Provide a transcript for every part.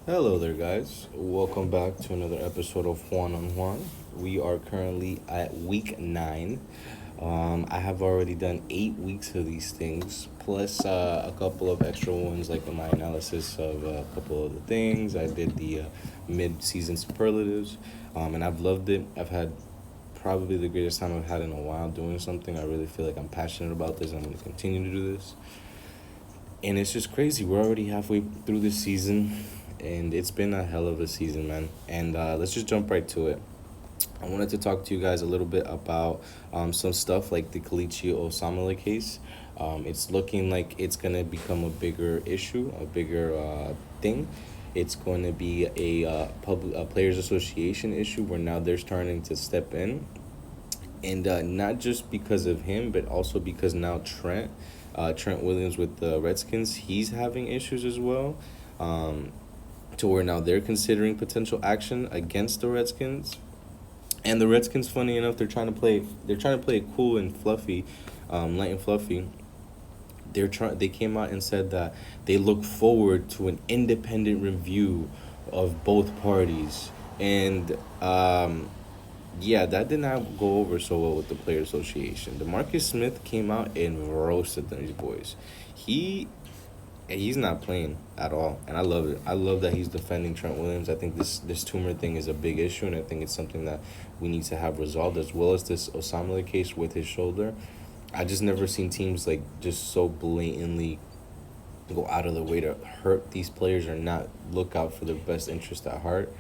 Hello there, guys. Welcome back to another episode of Juan on Juan. We are currently at week 9. I have already done 8 weeks of these things, plus a couple of extra ones, like my analysis of a couple of the things. I did the mid season superlatives, and I've loved it. I've had probably the greatest time I've had in a while doing something. I really feel like I'm passionate about this. I'm going to continue to do this. And it's just crazy. We're already halfway through the season, and it's been a hell of a season, man. And let's just jump right to it. I wanted to talk to you guys a little bit about some stuff like the Kalichi Osamale case. It's looking like it's going to become a bigger issue, a bigger thing. It's going to be a players association issue where now they're starting to step in, and not just because of him, but also because now Trent Williams with the Redskins, he's having issues as well. Um, to where now they're considering potential action against the Redskins. And the Redskins, funny enough, they're trying to play it cool and fluffy, light and fluffy. They came out and said that they look forward to an independent review of both parties. And yeah, that did not go over so well with the player association. DeMarcus Smith came out and roasted these boys. He he's not playing at all, and I love it. I love that he's defending Trent Williams. I think this tumor thing is a big issue, and I think it's something that we need to have resolved, as well as this Osamale case with his shoulder. I just never seen teams like just so blatantly go out of the way to hurt these players or not look out for their best interest at heart.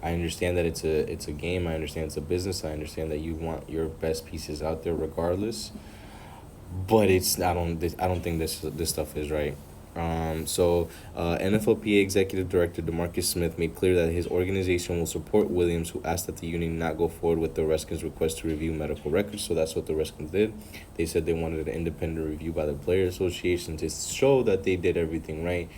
I understand that it's a game. I understand it's a business. I understand that you want your best pieces out there regardless. But I don't think this stuff is right. NFLPA Executive Director DeMarcus Smith made clear that his organization will support Williams, who asked that the union not go forward with the Redskins' request to review medical records. So that's what the Redskins did. They said they wanted an independent review by the Player Association to show that they did everything right.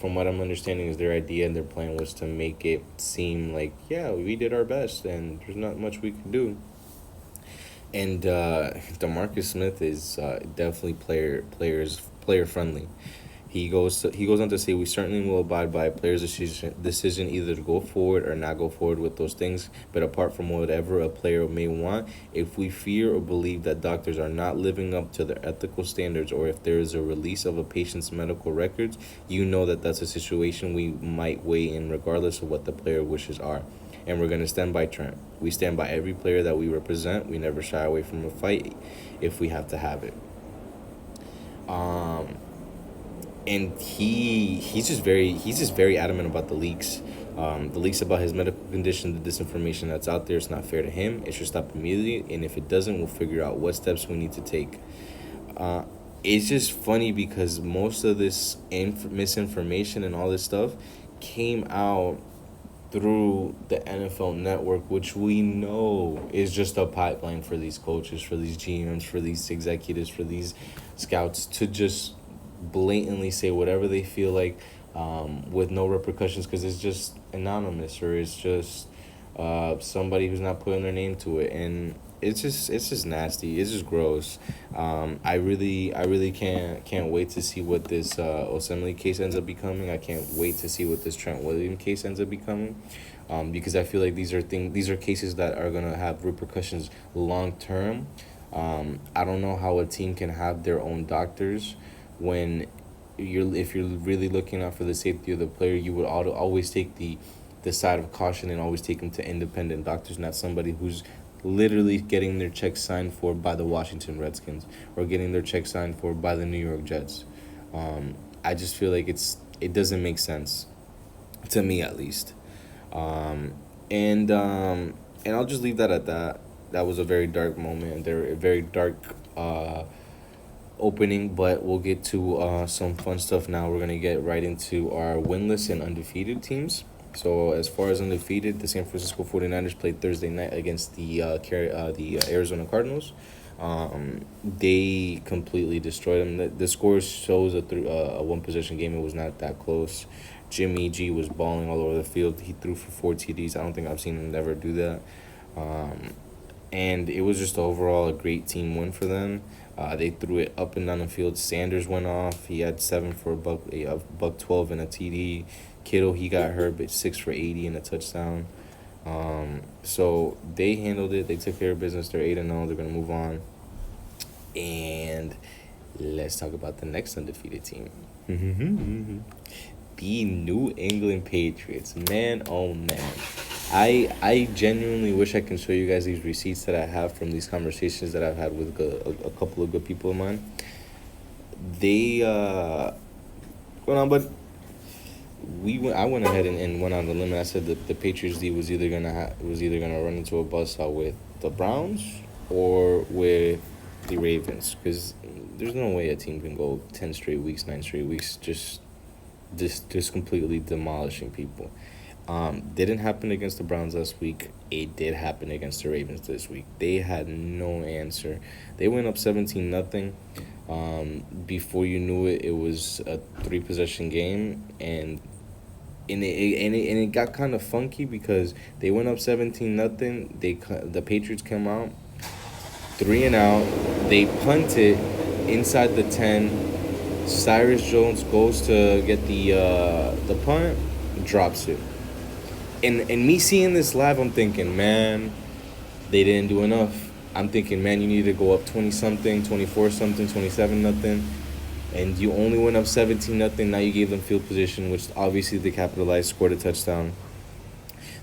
From what I'm understanding, is their idea and their plan was to make it seem like, yeah, we did our best and there's not much we can do. And Demarcus Smith is definitely player friendly. He goes on to say, we certainly will abide by a player's decision either to go forward or not go forward with those things. But apart from whatever a player may want, if we fear or believe that doctors are not living up to their ethical standards, or if there is a release of a patient's medical records, you know that that's a situation we might weigh in regardless of what the player wishes are. And we're going to stand by Trent. We stand by every player that we represent. We never shy away from a fight if we have to have it. Um, and he's just very adamant about the leaks. The leaks about his medical condition, the disinformation that's out there, it's not fair to him. It should stop immediately, and if it doesn't, we'll figure out what steps we need to take. Uh, it's just funny because most of this misinformation and all this stuff came out through the NFL network, which we know is just a pipeline for these coaches, for these GMs, for these executives, for these scouts to just blatantly say whatever they feel like, with no repercussions, because it's just anonymous, or it's just somebody who's not putting their name to it. And it's just nasty. It's just gross. I really can't wait to see what this Osemele case ends up becoming. I can't wait to see what this Trent Williams case ends up becoming, because I feel like these are cases that are gonna have repercussions long term. I don't know how a team can have their own doctors when if you're really looking out for the safety of the player. You would always take the side of caution and always take them to independent doctors, not somebody who's literally getting their check signed for by the Washington Redskins or getting their check signed for by the New York Jets. I just feel like it doesn't make sense to me, at least. Um, and I'll just leave that at that. That was a very dark moment. There a very dark opening, but we'll get to some fun stuff now. We're gonna get right into our winless and undefeated teams. So as far as undefeated, the San Francisco 49ers played Thursday night against the Arizona Cardinals. They completely destroyed them. The score shows a one possession game. It was not that close. Jimmy G was balling all over the field. He threw for 4 TDs. I don't think I've seen him ever do that. And it was just overall a great team win for them. They threw it up and down the field. Sanders went off. He had 7 for a buck 12 and a TD. Kittle, he got hurt, but 6 for 80 and a touchdown. So they handled it. They took care of business. They're 8-0. They're gonna move on. And let's talk about the next undefeated team. The New England Patriots. Man, oh man. I genuinely wish I can show you guys these receipts that I have from these conversations that I've had with a couple of good people of mine. They but I went ahead and went on the limb. I said that the Patriots D was either gonna run into a buzzsaw with the Browns or with the Ravens, because there's no way a team can go 10 straight weeks, 9 straight weeks, just completely demolishing people. Didn't happen against the Browns last week. It did happen against the Ravens this week. They had no answer. They went up 17-0. Before you knew it, it was a 3-possession game, and it got kind of funky because they went up 17-0. The Patriots came out 3-and-out. They punt it inside the 10. Cyrus Jones goes to get the punt, drops it. And me seeing this live, I'm thinking, man, they didn't do enough. I'm thinking, man, you need to go up 20-something, 24-something, 27-0. And you only went up 17-0. Now you gave them field position, which obviously they capitalized, scored a touchdown.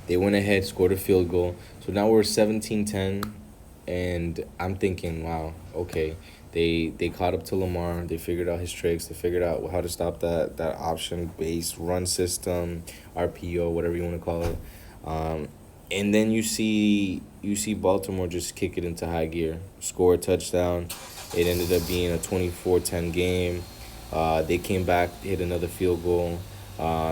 They went ahead, scored a field goal. So now we're 17-10. And I'm thinking, wow, okay. They caught up to Lamar. They figured out his tricks. They figured out how to stop that option-based run system, RPO, whatever you want to call it. And then you see Baltimore just kick it into high gear, score a touchdown. It ended up being a 24-10 game. They came back, hit another field goal.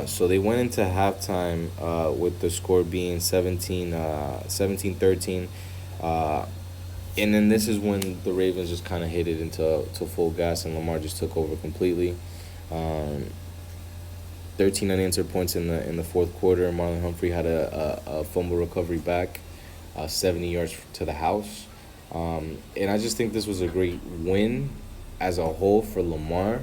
So they went into halftime with the score being 17-13. And then this is when the Ravens just kind of hit it into full gas, and Lamar just took over completely. 13 unanswered points in the fourth quarter. Marlon Humphrey had a fumble recovery back, 70 yards to the house. And I just think this was a great win as a whole for Lamar.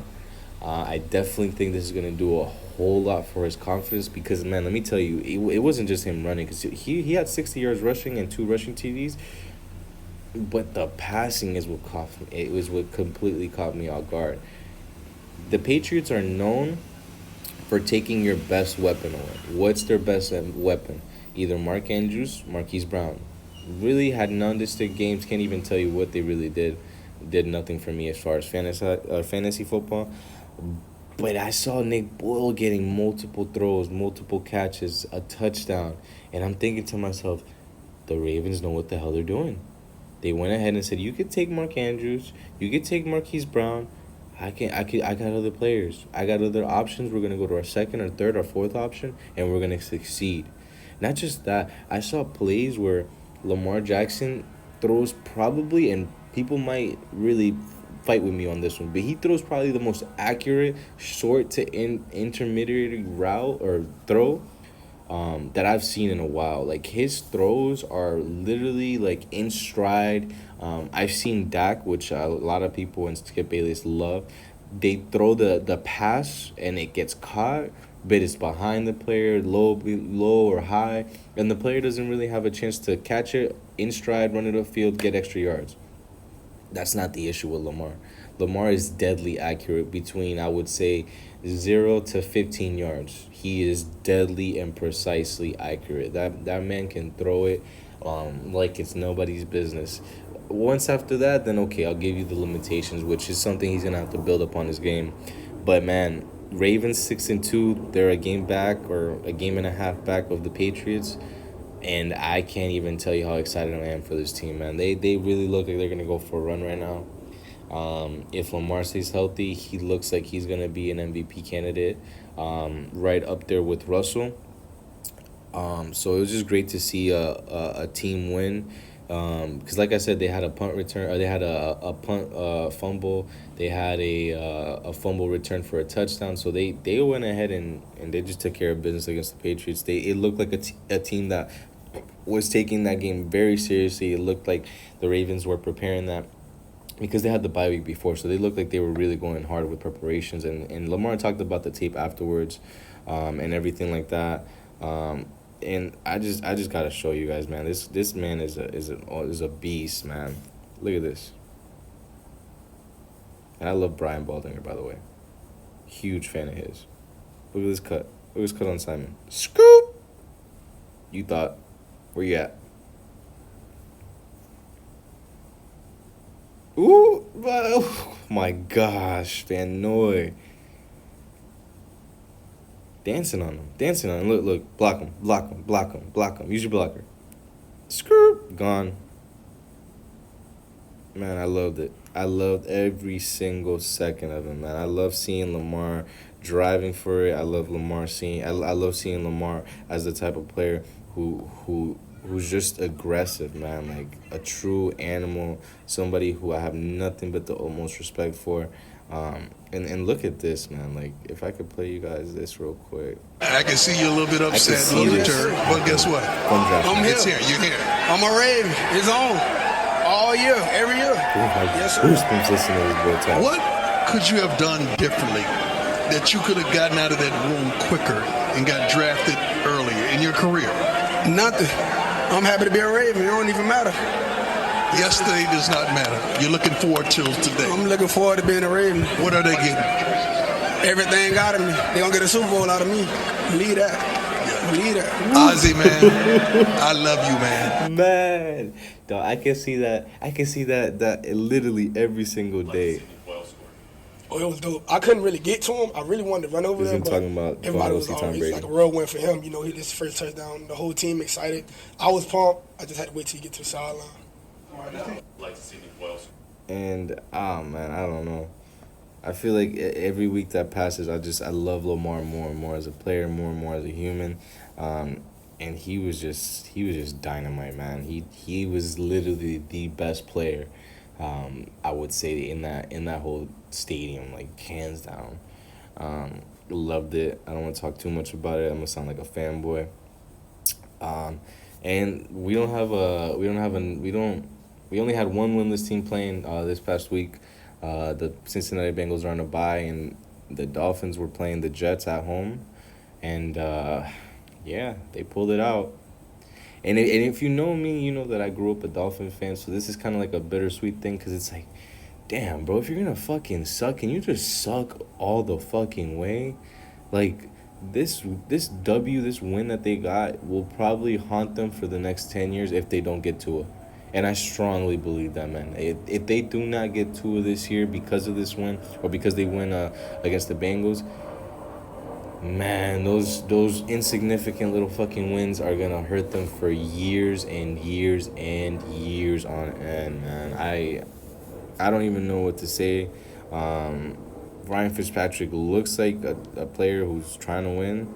I definitely think this is going to do a whole lot for his confidence because, man, let me tell you, it wasn't just him running, because he had 60 yards rushing and 2 rushing TDs. But the passing is what caught me. It was what completely caught me off guard. The Patriots are known for taking your best weapon away. What's their best weapon? Either Mark Andrews, Marquise Brown. Really had non-distinct games. Can't even tell you what they really did. Did nothing for me as far as fantasy football. But I saw Nick Boyle getting multiple throws, multiple catches, a touchdown. And I'm thinking to myself, the Ravens know what the hell they're doing. They went ahead and said, you could take Mark Andrews, you could take Marquise Brown. I got other players. I got other options. We're gonna go to our second or third or fourth option, and we're gonna succeed. Not just that, I saw plays where Lamar Jackson throws probably, and people might really fight with me on this one, but he throws probably the most accurate short to intermediate route or throw that I've seen in a while. Like, his throws are literally like in stride. I've seen Dak, which a lot of people and Skip Bayless love. They throw the pass and it gets caught, but it's behind the player, low or high, and the player doesn't really have a chance to catch it in stride, run it upfield, get extra yards. That's not the issue with Lamar. Lamar is deadly accurate between, I would say, 0 to 15 yards. He is deadly and precisely accurate. That man can throw it like it's nobody's business. Once after that, then okay, I'll give you the limitations, which is something he's gonna have to build upon his game. But man, Ravens 6-2. They're a game back or a game and a half back of the Patriots. And I can't even tell you how excited I am for this team, man. They really look like they're going to go for a run right now. If Lamar stays healthy, he looks like he's going to be an MVP candidate, right up there with Russell. So it was just great to see a team win. Because like I said, they had a punt return, or they had a punt fumble. They had a fumble return for a touchdown. So they went ahead and they just took care of business against the Patriots. It looked like a team that was taking that game very seriously. It looked like the Ravens were preparing that. because they had the bye week before, so they looked like they were really going hard with preparations. And Lamar talked about the tape afterwards, and everything like that. And I just gotta show you guys, man. This man is a beast, man. Look at this. And I love Brian Baldinger, by the way. Huge fan of his. Look at this cut. Look at this cut on Simon. Scoop. You thought, where you at? Ooh, oh my gosh, Van Noy. Dancing on him. Look, block him. Use your blocker. Skirt, gone. Man, I loved it. I loved every single second of it, man. I love seeing Lamar driving for it. I love I love seeing Lamar as the type of player who's just aggressive, man. Like a true animal, somebody who I have nothing but the utmost respect for. And look at this, man. Like, if I could play you guys this real quick. I can see you a little bit upset, a little perturbed, but guess what? I'm here. It's here. You're here. I'm a Raven. It's on. All year, every year. Yes, sir. Goosebumps listening to this boy talk. What could you have done differently that you could have gotten out of that room quicker and got drafted earlier in your career? Nothing. I'm happy to be a Raven. It don't even matter. Yesterday does not matter. You're looking forward to today. I'm looking forward to being a Raven. What are they getting? Everything out of me. They're going to get a Super Bowl out of me. Believe that. Believe that. Ozzie, man, I love you, man. Man, dog, I can see that literally every single day. Oh, it was dope. I couldn't really get to him. I really wanted to run over there, but talking about everybody was Tom always Brady. like a real win for him. You know, he hit his first touchdown. The whole team excited. I was pumped. I just had to wait till he get to the sideline. And man, I don't know. I feel like every week that passes, I love Lamar more and more as a player, more and more as a human. And he was just dynamite, man. He was literally the best player, I would say, in that whole stadium, like hands down. Loved it. I don't want to talk too much about it. I'm gonna sound like a fanboy. And we only had one winless team playing this past week. The Cincinnati Bengals are on a bye, and the Dolphins were playing the Jets at home, and yeah, they pulled it out. And if you know me, you know that I grew up a Dolphin fan, so this is kind of like a bittersweet thing, because it's like, damn, bro, if you're gonna fucking suck, can you just suck all the fucking way? Like, this win that they got will probably haunt them for the next 10 years if they don't get to it. And I strongly believe that, man. If they do not get Tua this year because of this win, or because they win against the Bengals, man, those insignificant little fucking wins are gonna hurt them for years and years and years on end, man. I don't even know what to say. Ryan Fitzpatrick looks like a player who's trying to win.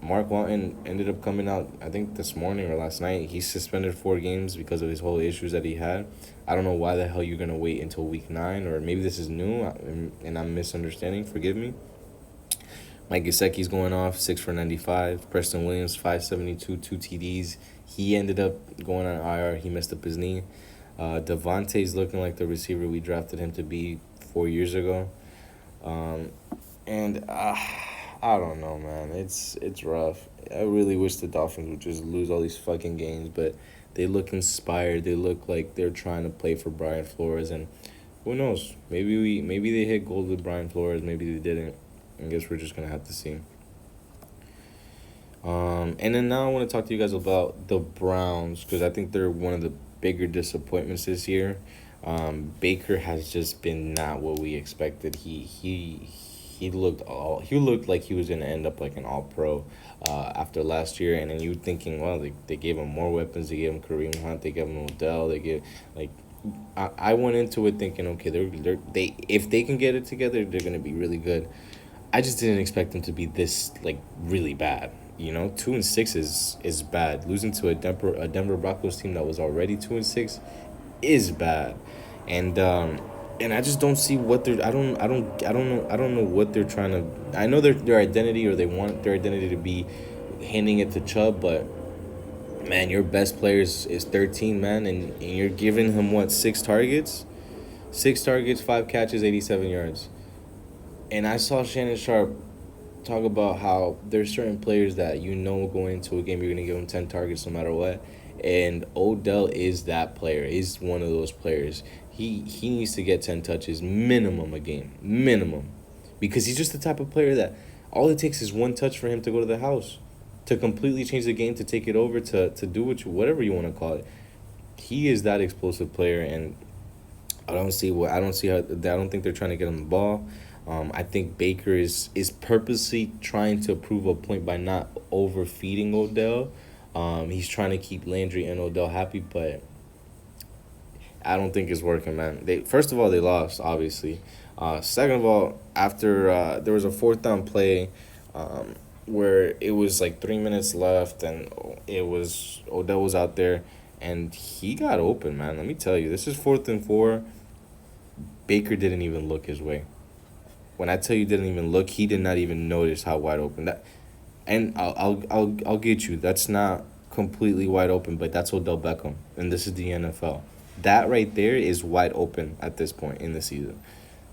Mark Walton ended up coming out, I think this morning or last night. He's suspended 4 games because of his whole issues that he had. I don't know why the hell you're going to wait until week 9, or maybe this is new and I'm misunderstanding. Forgive me. Mike Gesicki's going off, 6 for 95. Preston Williams, 572, 2 TDs. He ended up going on IR. He messed up his knee. Devontae's looking like the receiver we drafted him to be 4 years ago. And I don't know, man. It's rough. I really wish the Dolphins would just lose all these fucking games, but they look inspired. They look like they're trying to play for Brian Flores, and who knows? Maybe they hit gold with Brian Flores. Maybe they didn't. I guess we're just gonna have to see. And then now I want to talk to you guys about the Browns, because I think they're one of the bigger disappointments this year. Baker has just been not what we expected. He looked like he was gonna end up like an All-Pro after last year, and then you were thinking, well, they gave him more weapons. They gave him Kareem Hunt. They gave him Odell. They gave I went into it thinking, okay, they if they can get it together, they're gonna be really good. I just didn't expect them to be this like really bad. 2-6 is bad. Losing to a Denver Broncos team that was already 2-6 is bad, and I just don't see what they're. I don't know what they're trying to. I know their identity, or they want their identity to be handing it to Chubb, but man, your best player is 13, man, and you're giving him 6 targets. 6 targets, 5 catches, 87 yards. And I saw Shannon Sharp talk about how there's certain players that going into a game you're going to give them 10 targets no matter what. And Odell is that player. He's one of those players. He needs to get 10 touches minimum a game. Minimum. Because he's just the type of player that all it takes is one touch for him to go to the house. To completely change the game, to take it over, to do whatever you want to call it. He is that explosive player, and I don't think they're trying to get him the ball. I think Baker is purposely trying to prove a point by not overfeeding Odell. He's trying to keep Landry and Odell happy, but I don't think it's working, man. First of all, they lost, obviously. Second of all, after there was a fourth down play where it was like 3 minutes left, and Odell was out there, and he got open, man. Let me tell you, this is 4th and 4. Baker didn't even look his way. When I tell you didn't even look, he did not even notice how wide open that. And I'll get you. That's not completely wide open, but that's Odell Beckham, and this is the NFL. That right there is wide open at this point in the season.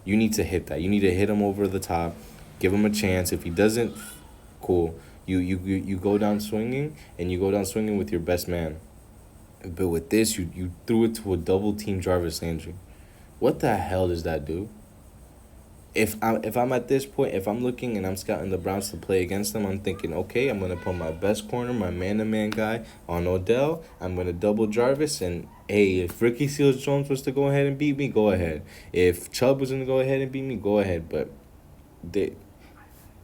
You need to hit that. You need to hit him over the top, give him a chance. If he doesn't, cool. You go down swinging, and you go down swinging with your best man. But with this, you threw it to a double team Jarvis Landry. What the hell does that do? If I'm at this point, if I'm looking and I'm scouting the Browns to play against them, I'm thinking, okay, I'm going to put my best corner, my man-to-man guy on Odell. I'm going to double Jarvis. And, hey, if Ricky Seals-Jones was to go ahead and beat me, go ahead. If Chubb was going to go ahead and beat me, go ahead. But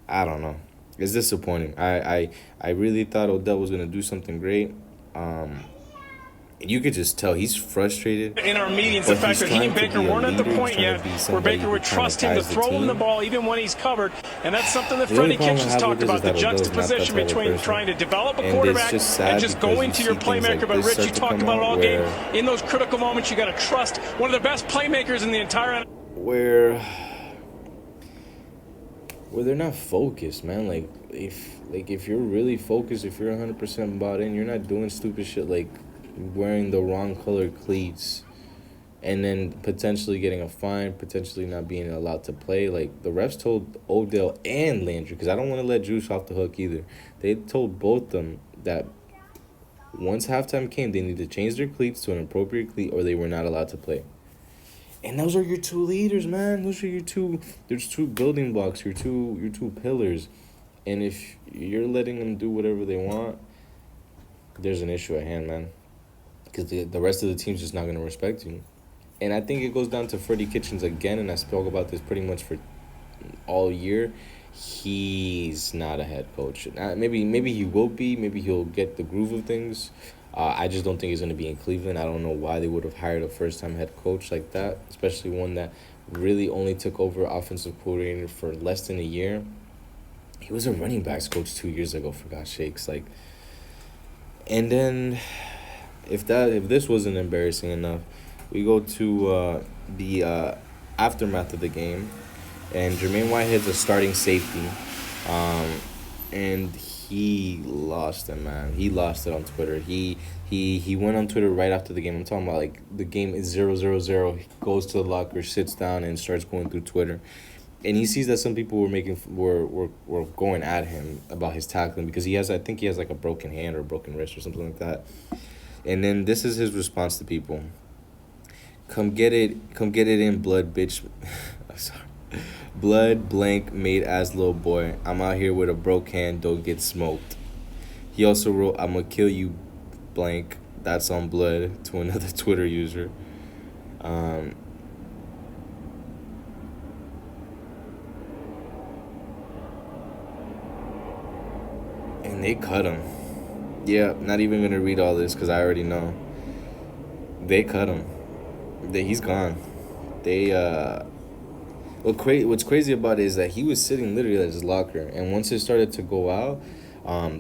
I don't know. It's disappointing. I really thought Odell was going to do something great. You could just tell he's frustrated. In our meetings, the fact that he and Baker weren't at the point yet where Baker would trust him to throw him the ball even when he's covered. And that's something that Freddie Kitchens talked about, the juxtaposition between trying to develop a quarterback and just going to your playmaker. But Rich, you talked about it all game. In those critical moments, you got to trust one of the best playmakers in the entire where they're not focused, man. Like if you're really focused, if you're 100% bought in, you're not doing stupid shit like wearing the wrong colored cleats and then potentially getting a fine, potentially not being allowed to play. Like, the refs told Odell and Landry, because I don't want to let Juice off the hook either. They told both them that once halftime came, they need to change their cleats to an appropriate cleat or they were not allowed to play. And those are your two leaders, man. There's two building blocks, your two pillars. And if you're letting them do whatever they want, there's an issue at hand, man. Because the rest of the team's just not going to respect you. And I think it goes down to Freddie Kitchens again, and I spoke about this pretty much for all year. He's not a head coach. Maybe he will be. Maybe he'll get the groove of things. I just don't think he's going to be in Cleveland. I don't know why they would have hired a first-time head coach like that, especially one that really only took over offensive coordinator for less than a year. He was a running backs coach 2 years ago, for God's sakes. And then if this wasn't embarrassing enough, we go to the aftermath of the game, and Jermaine Whitehead's a starting safety, and he lost it, man. He lost it on Twitter. He went on Twitter right after the game. I'm talking about the game is 0-0-0. He goes to the locker, sits down, and starts going through Twitter. And he sees that some people were going at him about his tackling because I think he has like a broken hand or a broken wrist or something like that. And then this is his response to people. Come get it in, blood, bitch. I'm sorry. Blood blank made ass little boy. I'm out here with a broke hand, don't get smoked. He also wrote, I'ma kill you, blank. That's on blood, to another Twitter user. And they cut him. Yeah, not even going to read all this because I already know. They cut him. He's gone. What's crazy about it is that he was sitting literally at his locker, and once it started to go out,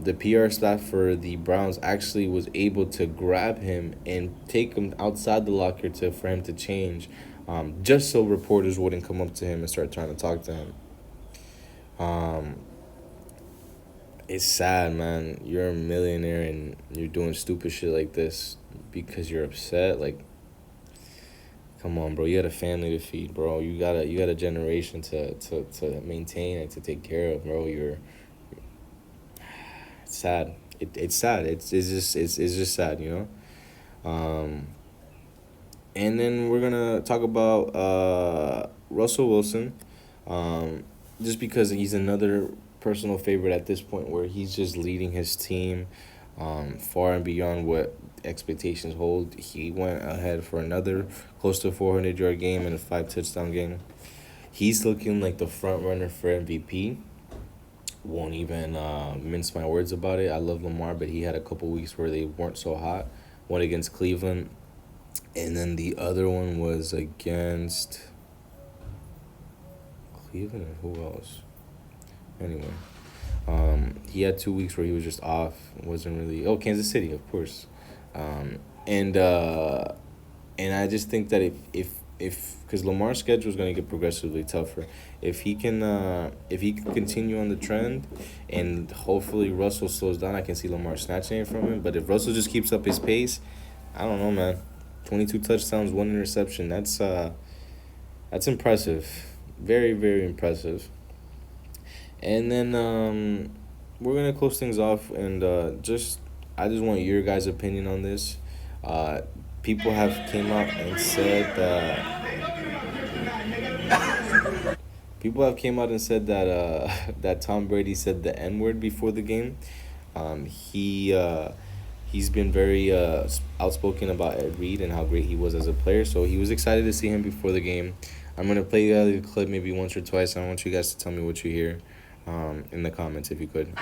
the PR staff for the Browns actually was able to grab him and take him outside the locker for him to change, just so reporters wouldn't come up to him and start trying to talk to him. It's sad, man. You're a millionaire and you're doing stupid shit like this because you're upset. Like, Come on, bro. You got a family to feed, bro. You got a generation to maintain and to take care of, bro. It's sad. It's sad. It's just sad, you know. And then we're gonna talk about Russell Wilson, just because he's another personal favorite at this point, where he's just leading his team far and beyond what expectations hold. He went ahead for another close to 400-yard game and a 5-touchdown game. He's looking like the front runner for MVP. Won't even mince my words about it. I love Lamar, but he had a couple weeks where they weren't so hot. One against Cleveland, and then the other one was against Cleveland, and who else? Anyway, he had 2 weeks where he was just off. Wasn't really... Oh, Kansas City, of course. And I just think that if because Lamar's schedule is going to get progressively tougher, if he can continue on the trend, and hopefully Russell slows down, I can see Lamar snatching it from him. But if Russell just keeps up his pace, I don't know, man. 22 touchdowns, 1 interception. That's impressive. Very, very impressive. And then we're gonna close things off, and I just want your guys' opinion on this. People have came out and said that Tom Brady said the N-word before the game. He's been very outspoken about Ed Reed and how great he was as a player, so he was excited to see him before the game. I'm going to play the clip maybe once or twice. I want you guys to tell me what you hear in the comments, if you could.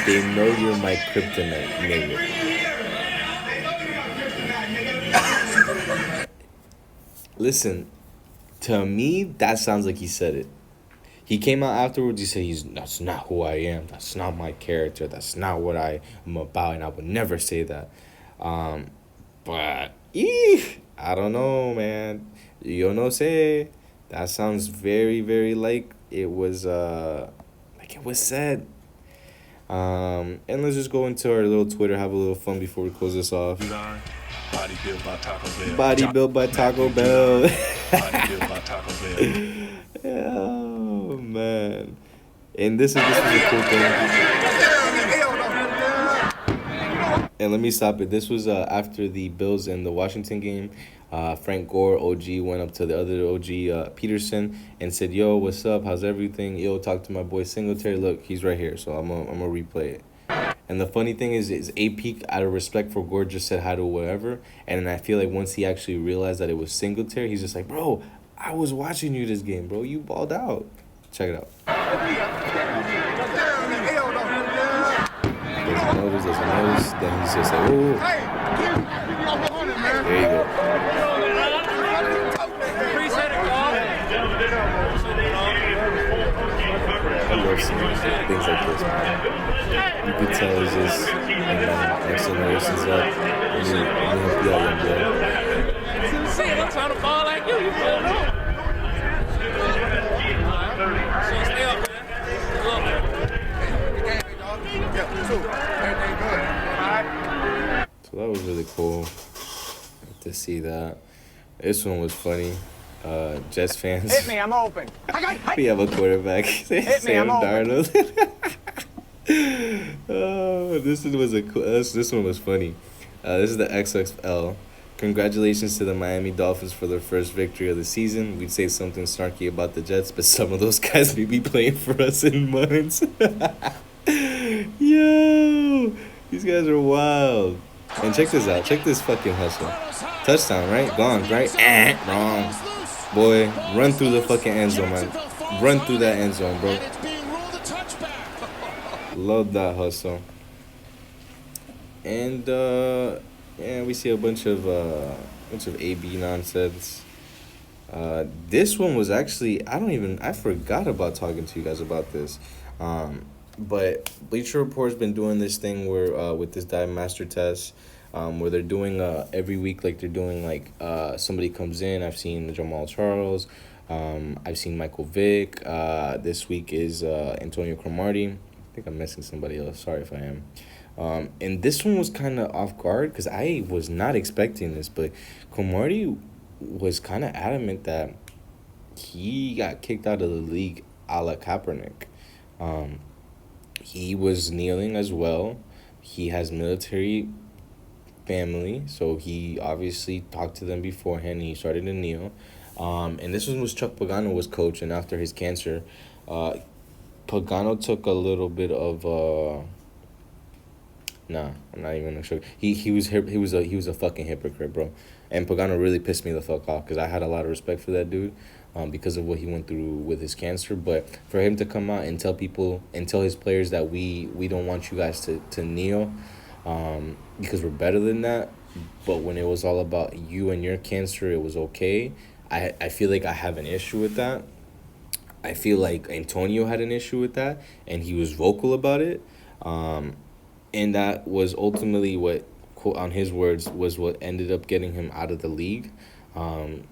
They know you're my kryptonite, nigga. Listen, to me, that sounds like he said it. He came out afterwards, he said, that's not who I am. That's not my character. That's not what I am about, and I would never say that. But, I don't know, man. Yo no sé. That sounds very, very like it was said. And let's just go into our little Twitter, have a little fun before we close this off. Body built by Taco Bell. Body built by Taco Bell. Body built by Taco Bell. Oh, man. And this is a cool thing. And let me stop it. This was after the Bills and the Washington game. Frank Gore, OG, went up to the other OG, Peterson, and said, yo, what's up? How's everything? Yo, talk to my boy Singletary. Look, he's right here, so I'm gonna replay it. And the funny thing is AP, out of respect for Gore, just said hi to whatever. And I feel like once he actually realized that it was Singletary, he's just like, bro, I was watching you this game, bro. You balled out. Check it out. There's a nose. Then he's just like, ooh. There you go. I love seeing things like this, man. You could tell it's just, next generation's up. You help you out, young boy. See, I'm trying to ball like you pulling on. So stay up, man. So that was really cool to see that. This one was funny. Jets fans. Hit me, I'm open. We have a quarterback. Sam Darnold. Oh, this one was funny. This is the XXL. Congratulations to the Miami Dolphins for their first victory of the season. We'd say something snarky about the Jets, but some of those guys may be playing for us in months. Yo, these guys are wild. And check this out. Check this fucking hustle. Touchdown, right? Gone, right? Wrong. Boy, run through the fucking end zone, man. Run through that end zone, bro. Love that hustle. And yeah, we see a bunch of AB nonsense. This one was actually I forgot about talking to you guys about this. But Bleacher Report's been doing this thing where with this dive master test, where they're doing every week, like they're doing like somebody comes in. I've seen Jamal Charles, I've seen Michael Vick. This week is Antonio Cromartie, think I'm missing somebody else. Sorry if I am. And this one was kind of off guard because I was not expecting this, but Cromartie was kind of adamant that he got kicked out of the league a la Kaepernick. He was kneeling as well. He has military family, so he obviously talked to them beforehand. He started to kneel. And this one was Chuck Pagano was coach, and after his cancer, Pagano took a little bit of Nah, I'm not even gonna show. He was a fucking hypocrite, bro. And Pagano really pissed me the fuck off because I had a lot of respect for that dude, because of what he went through with his cancer. But for him to come out and tell people and tell his players that we don't want you guys to kneel, because we're better than that. But when it was all about you and your cancer, it was okay. I feel like I have an issue with that. I feel like Antonio had an issue with that, and he was vocal about it. And that was ultimately what, quote, on his words, was what ended up getting him out of the league,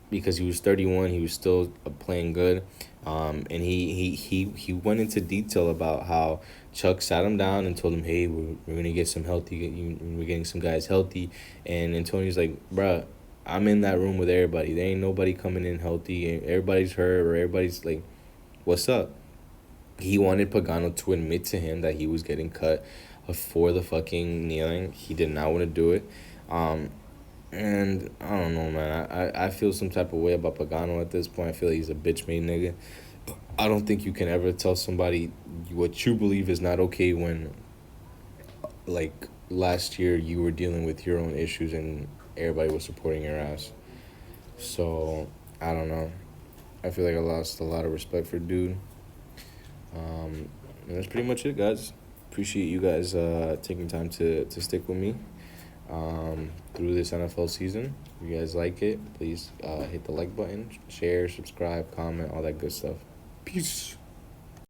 because he was 31, he was still playing good, and he went into detail about how Chuck sat him down and told him, hey, we're going to get some healthy, we're getting some guys healthy, and Antonio's like, bruh, I'm in that room with everybody, there ain't nobody coming in healthy, everybody's hurt, or everybody's like, what's up? He wanted Pagano to admit to him that he was getting cut for the fucking kneeling. He did not want to do it. And I don't know, man. I feel some type of way about Pagano at this point. I feel like he's a bitch-made nigga. I don't think you can ever tell somebody what you believe is not okay when, like, last year you were dealing with your own issues and everybody was supporting your ass. So, I don't know. I feel like I lost a lot of respect for dude. And that's pretty much it, guys. Appreciate you guys taking time to stick with me through this NFL season. If you guys like it, please hit the like button, share, subscribe, comment, all that good stuff. Peace.